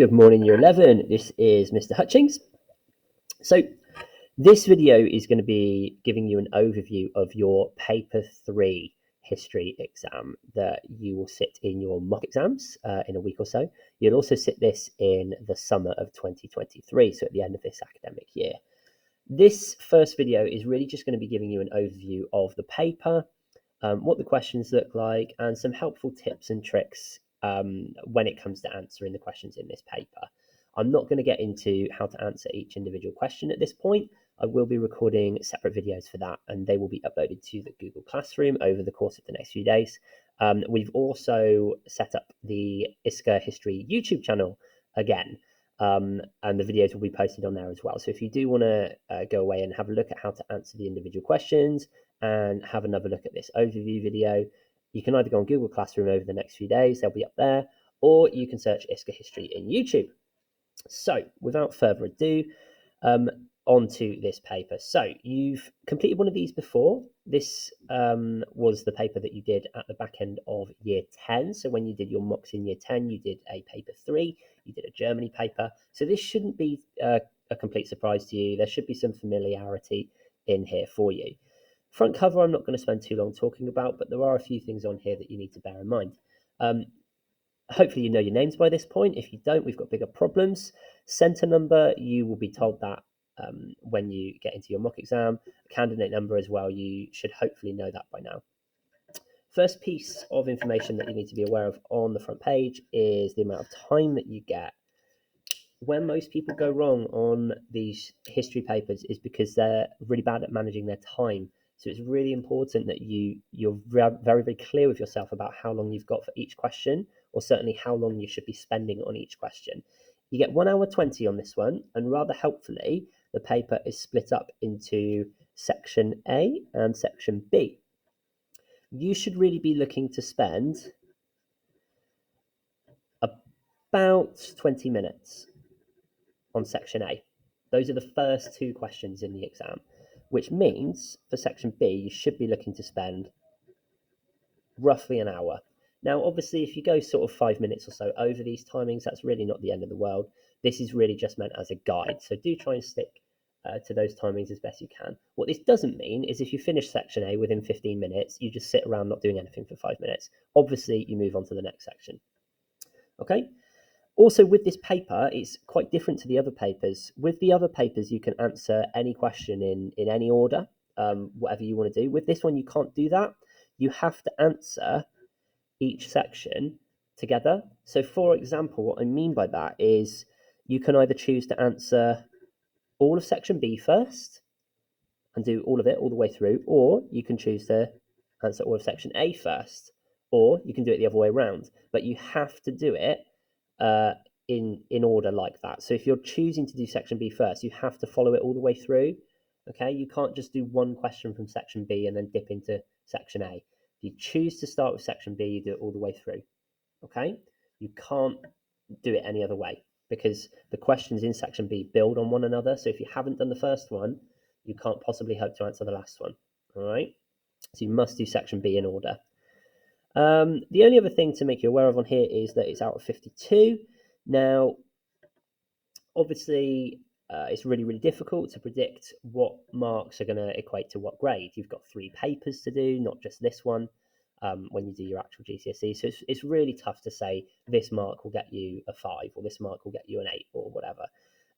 Good morning, Year 11. This is Mr. Hutchings. So this video is going to be giving you an overview of your Paper 3 history exam that you will sit in your mock exams in a week or so. You'll also sit this in the summer of 2023, so at the end of this academic year. This first video is really just going to be giving you an overview of the paper, what the questions look like, and some helpful tips and tricks when it comes to answering the questions in this paper. I'm not going to get into how to answer each individual question at this point. I will be recording separate videos for that, and they will be uploaded to the Google Classroom over the course of the next few days. We've also set up the ISCA History YouTube channel again, and the videos will be posted on there as well. So if you do want to go away and have a look at how to answer the individual questions and have another look at this overview video, you can either go on Google Classroom over the next few days, they'll be up there, or you can search ISCA History in YouTube. So without further ado, onto this paper. So you've completed one of these before. This was the paper that you did at the back end of year 10. So when you did your mocks in year 10, you did a paper 3, you did a Germany paper. So this shouldn't be a complete surprise to you. There should be some familiarity in here for you. Front cover, I'm not going to spend too long talking about, but there are a few things on here that you need to bear in mind. Hopefully you know your names by this point. If you don't, we've got bigger problems. Centre number, you will be told that when you get into your mock exam. Candidate number as well, you should hopefully know that by now. First piece of information that you need to be aware of on the front page is the amount of time that you get. Where most people go wrong on these history papers is because they're really bad at managing their time. So it's really important that you're very, very clear with yourself about how long you've got for each question, or certainly how long you should be spending on each question. You get 1 hour 20 on this one, and rather helpfully, the paper is split up into section A and section B. You should really be looking to spend about 20 minutes on section A. Those are the first 2 questions in the exam, which means for section B, you should be looking to spend roughly an hour. Now, obviously, if you go sort of 5 minutes or so over these timings, that's really not the end of the world. This is really just meant as a guide. So do try and stick to those timings as best you can. What this doesn't mean is if you finish section A within 15 minutes, you just sit around not doing anything for 5 minutes. Obviously, you move on to the next section. Okay? Also, with this paper, it's quite different to the other papers. With the other papers, you can answer any question in any order, whatever you want to do. With this one, you can't do that. You have to answer each section together. So, for example, what I mean by that is you can either choose to answer all of section B first and do all of it all the way through, or you can choose to answer all of section A first, or you can do it the other way around. But you have to do it in order like that. So if you're choosing to do section B first, you have to follow it all the way through. Okay, you can't just do one question from section B and then dip into section A. If you choose to start with section B, you do it all the way through. Okay, you can't do it any other way because the questions in section B build on one another. So if you haven't done the first one, you can't possibly hope to answer the last one. All right, so you must do section B in order. The only other thing to make you aware of on here is that it's out of 52. Now, obviously, it's really, really difficult to predict what marks are going to equate to what grade. You've got 3 papers to do, not just this one, when you do your actual GCSE. So it's really tough to say this mark will get you a 5 or this mark will get you an 8 or whatever.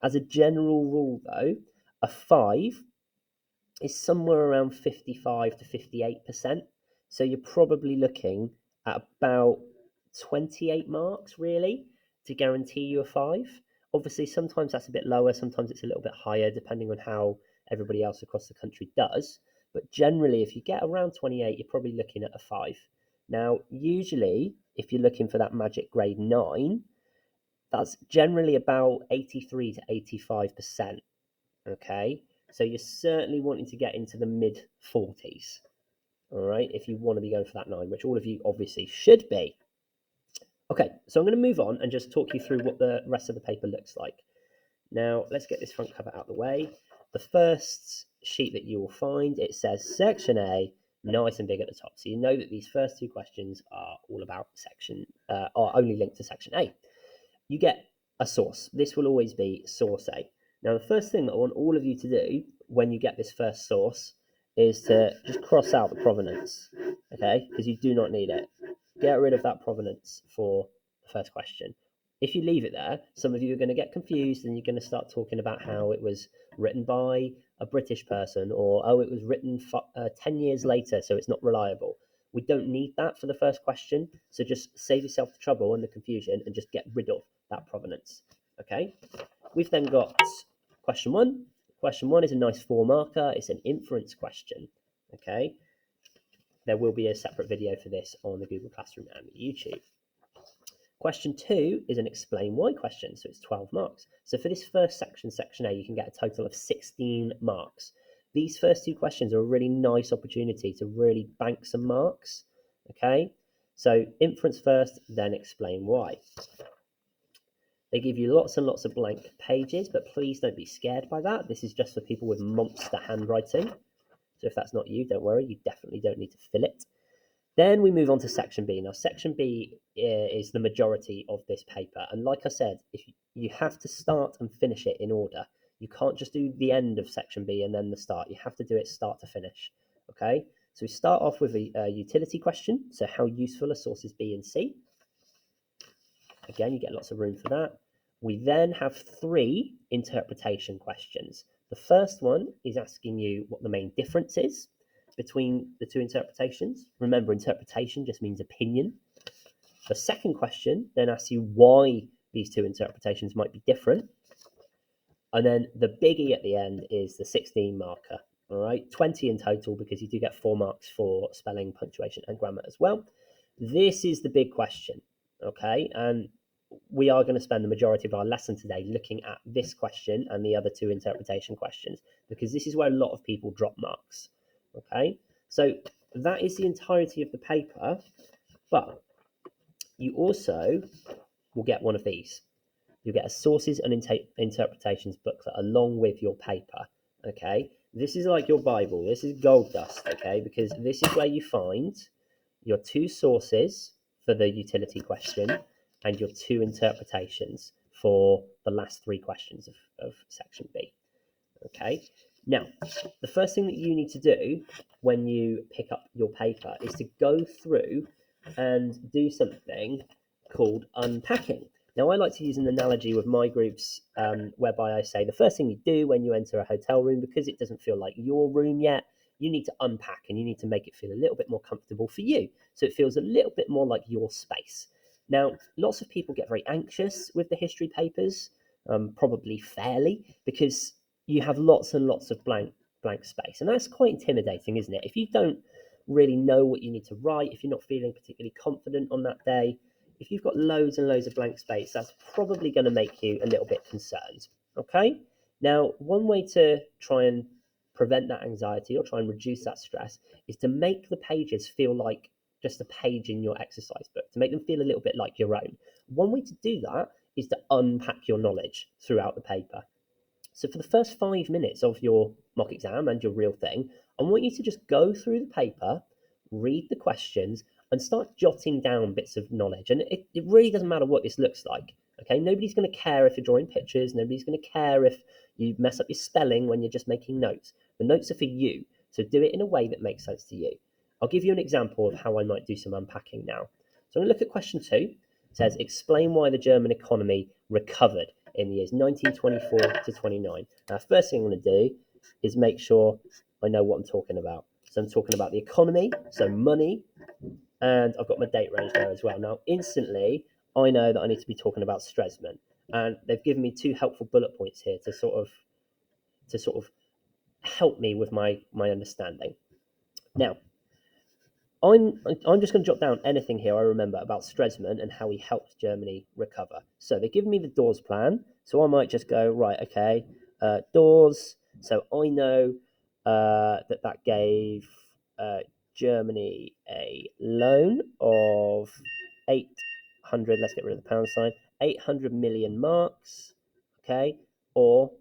As a general rule, though, a 5 is somewhere around 55 to 58%. So you're probably looking at about 28 marks, really, to guarantee you a 5. Obviously, sometimes that's a bit lower, sometimes it's a little bit higher, depending on how everybody else across the country does. But generally, if you get around 28, you're probably looking at a 5. Now, usually, if you're looking for that magic grade 9, that's generally about 83 to 85%. Okay, so you're certainly wanting to get into the mid 40s. All right, if you want to be going for that 9, which all of you obviously should be. Okay, so I'm going to move on and just talk you through what the rest of the paper looks like. Now, let's get this front cover out of the way. The first sheet that you will find, it says section A, nice and big at the top. So you know that these first 2 questions are all about are only linked to section A. You get a source. This will always be source A. Now, the first thing that I want all of you to do when you get this first source is to just cross out the provenance, okay? Because you do not need it. Get rid of that provenance for the first question. If you leave it there, some of you are going to get confused and you're going to start talking about how it was written by a British person, or, oh, it was written 10 years later, so it's not reliable. We don't need that for the first question, so just save yourself the trouble and the confusion and just get rid of that provenance. Okay, we've then got question one. Question one is a nice 4-marker. It's an inference question. Okay, there will be a separate video for this on the Google Classroom and YouTube. Question 2 is an explain why question, so it's 12 marks. So for this first section, section A, you can get a total of 16 marks. These first 2 questions are a really nice opportunity to really bank some marks. Okay, so inference first, then explain why. They give you lots and lots of blank pages, but please don't be scared by that. This is just for people with monster handwriting. So if that's not you, don't worry, you definitely don't need to fill it. Then we move on to section B. Now, section B is the majority of this paper. And like I said, if you have to start and finish it in order. You can't just do the end of section B and then the start. You have to do it start to finish. Okay, so we start off with a utility question. So how useful are sources B and C? Again, you get lots of room for that. We then have 3 interpretation questions. The first one is asking you what the main difference is between the 2 interpretations. Remember, interpretation just means opinion. The second question then asks you why these 2 interpretations might be different. And then the biggie at the end is the 16 marker. All right, 20 in total because you do get 4 marks for spelling, punctuation, and grammar as well. This is the big question. Okay, and we are going to spend the majority of our lesson today looking at this question and the other 2 interpretation questions because this is where a lot of people drop marks. Okay, so that is the entirety of the paper, but you also will get one of these. You'll get a sources and interpretations booklet along with your paper. Okay, this is like your Bible. This is gold dust. Okay, because this is where you find your 2 sources for the utility question and your 2 interpretations for the last 3 questions of section B. Okay, now the first thing that you need to do when you pick up your paper is to go through and do something called unpacking. Now, I like to use an analogy with my groups whereby I say the first thing you do when you enter a hotel room, because it doesn't feel like your room yet, you need to unpack and you need to make it feel a little bit more comfortable for you. So it feels a little bit more like your space. Now, lots of people get very anxious with the history papers, probably fairly, because you have lots and lots of blank space. And that's quite intimidating, isn't it? If you don't really know what you need to write, if you're not feeling particularly confident on that day, if you've got loads and loads of blank space, that's probably going to make you a little bit concerned. Okay? Now, one way to try and prevent that anxiety or try and reduce that stress is to make the pages feel like just a page in your exercise book, to make them feel a little bit like your own. One way to do that is to unpack your knowledge throughout the paper. So for the first 5 minutes of your mock exam and your real thing, I want you to just go through the paper, read the questions, and start jotting down bits of knowledge. And it really doesn't matter what this looks like. Okay, nobody's going to care if you're drawing pictures. Nobody's going to care if you mess up your spelling when you're just making notes. The notes are for you. So do it in a way that makes sense to you. I'll give you an example of how I might do some unpacking now. So I'm going to look at question 2. It says, explain why the German economy recovered in the years 1924 to 29. Now, first thing I'm going to do is make sure I know what I'm talking about. So I'm talking about the economy, so money, and I've got my date range there as well. Now, instantly, I know that I need to be talking about Stresemann, and they've given me 2 helpful bullet points here to sort of help me with my understanding. Now, I'm just going to jot down anything here I remember about Stresemann and how he helped Germany recover. So they've given me the Dawes plan, so I might just go, right, okay, Dawes. So I know that gave Germany a loan of 800, let's get rid of the pound sign, 800 million marks, okay, or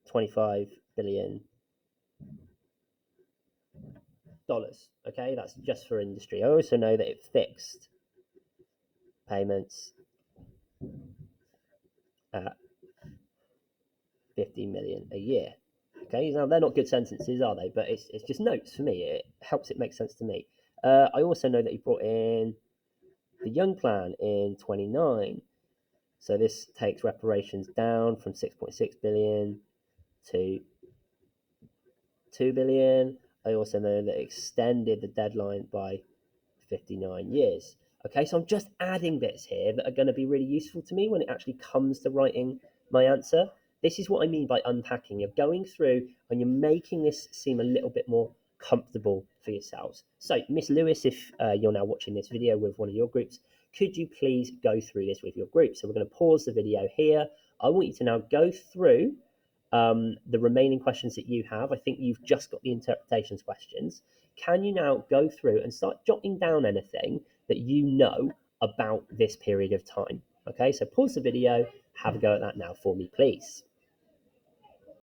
25 billion dollars. Okay, that's just for industry. I also know that it fixed payments at 50 million a year. Okay, now they're not good sentences, are they? But it's just notes for me. It helps it make sense to me. I also know that he brought in the Young Plan in 29. So this takes reparations down from 6.6 billion to 2 billion. I also know that it extended the deadline by 59 years. Okay, so I'm just adding bits here that are going to be really useful to me when it actually comes to writing my answer. This is what I mean by unpacking. You're going through and you're making this seem a little bit more comfortable for yourselves. So, Miss Lewis, if you're now watching this video with one of your groups, could you please go through this with your group? So we're going to pause the video here. I want you to now go through the remaining questions that you have. I think you've just got the interpretations questions. Can you now go through and start jotting down anything that you know about this period of time? Okay, so pause the video, have a go at that now for me, please.